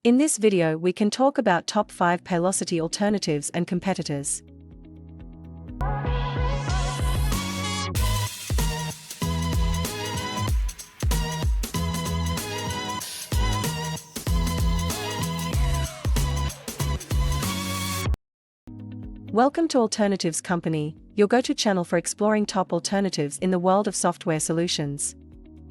In this video we can talk about top 5 Paylocity alternatives and competitors. Welcome to Alternatives Company, your go-to channel for exploring top alternatives in the world of software solutions.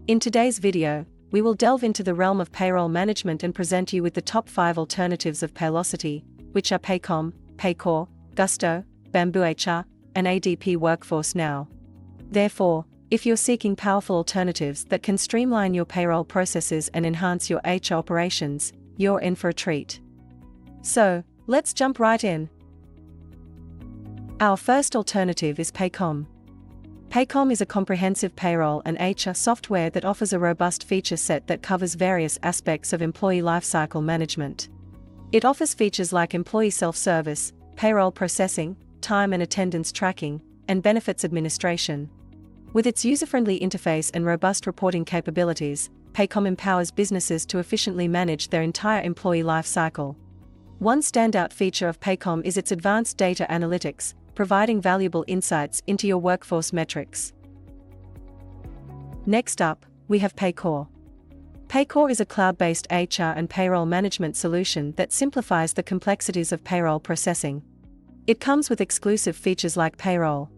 In today's video, we will delve into the realm of payroll management and present you with the top 5 alternatives of Paylocity, which are Paycom, Paycor, Gusto, BambooHR, and ADP Workforce Now. Therefore, if you're seeking powerful alternatives that can streamline your payroll processes and enhance your HR operations, you're in for a treat. So, let's jump right in. Our first alternative is Paycom. Paycom is a comprehensive payroll and HR software that offers a robust feature set that covers various aspects of employee lifecycle management. It offers features like employee self-service, payroll processing, time and attendance tracking, and benefits administration. With its user-friendly interface and robust reporting capabilities, Paycom empowers businesses to efficiently manage their entire employee lifecycle. One standout feature of Paycom is its advanced data analytics, providing valuable insights into your workforce metrics. Next up, we have Paycor. Paycor is a cloud-based HR and payroll management solution that simplifies the complexities of payroll processing. It comes with exclusive features like payroll,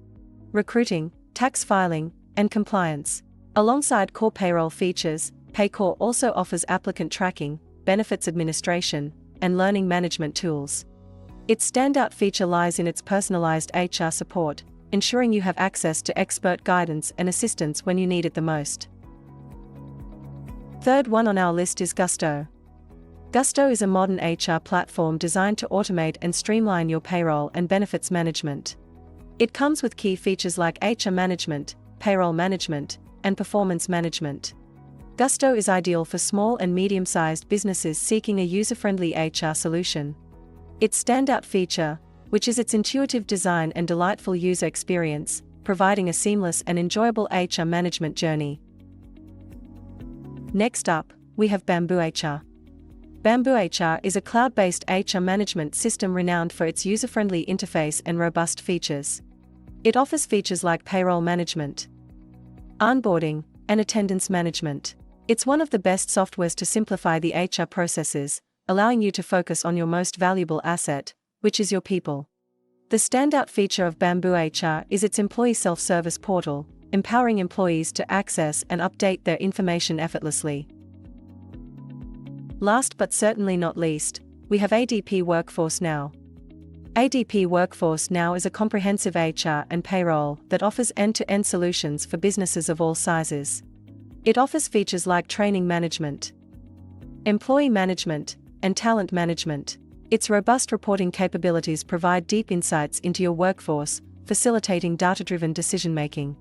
recruiting, tax filing, and compliance. Alongside core payroll features, Paycor also offers applicant tracking, benefits administration, and learning management tools. Its standout feature lies in its personalized HR support, ensuring you have access to expert guidance and assistance when you need it the most. Third one on our list is Gusto. Gusto is a modern HR platform designed to automate and streamline your payroll and benefits management. It comes with key features like HR management, payroll management, and performance management. Gusto is ideal for small and medium-sized businesses seeking a user-friendly HR solution. Its standout feature, which is its intuitive design and delightful user experience, providing a seamless and enjoyable HR management journey. Next up, we have BambooHR. BambooHR is a cloud-based HR management system renowned for its user-friendly interface and robust features. It offers features like payroll management, onboarding, and attendance management. It's one of the best softwares to simplify the HR processes, allowing you to focus on your most valuable asset, which is your people. The standout feature of BambooHR is its employee self-service portal, empowering employees to access and update their information effortlessly. Last but certainly not least, we have ADP Workforce Now. ADP Workforce Now is a comprehensive HR and payroll that offers end-to-end solutions for businesses of all sizes. It offers features like training management, employee management, and talent management. Its robust reporting capabilities provide deep insights into your workforce, facilitating data-driven decision-making.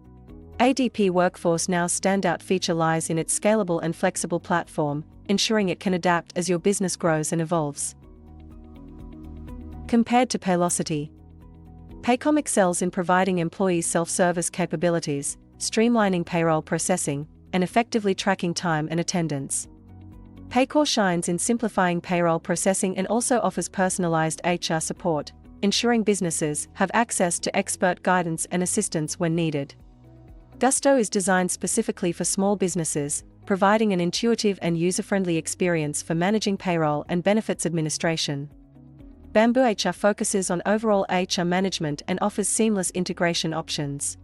ADP Workforce Now's standout feature lies in its scalable and flexible platform, ensuring it can adapt as your business grows and evolves. Compared to Paylocity, Paycom excels in providing employees self-service capabilities, streamlining payroll processing, and effectively tracking time and attendance. Paycor shines in simplifying payroll processing and also offers personalized HR support, ensuring businesses have access to expert guidance and assistance when needed. Gusto is designed specifically for small businesses, providing an intuitive and user-friendly experience for managing payroll and benefits administration. BambooHR focuses on overall HR management and offers seamless integration options.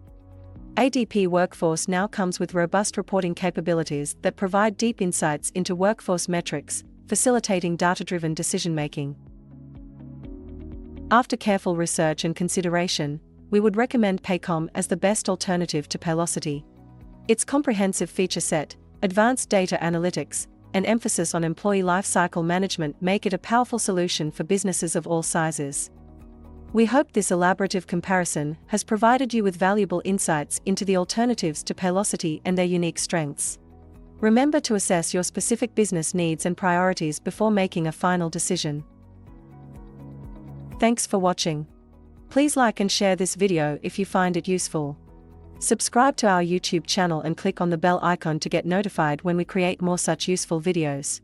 ADP Workforce Now comes with robust reporting capabilities that provide deep insights into workforce metrics, facilitating data-driven decision-making. After careful research and consideration, we would recommend Paycom as the best alternative to Paylocity. Its comprehensive feature set, advanced data analytics, and emphasis on employee lifecycle management make it a powerful solution for businesses of all sizes. We hope this elaborative comparison has provided you with valuable insights into the alternatives to Paylocity and their unique strengths. Remember to assess your specific business needs and priorities before making a final decision. Thanks for watching. Please like and share this video if you find it useful. Subscribe to our YouTube channel and click on the bell icon to get notified when we create more such useful videos.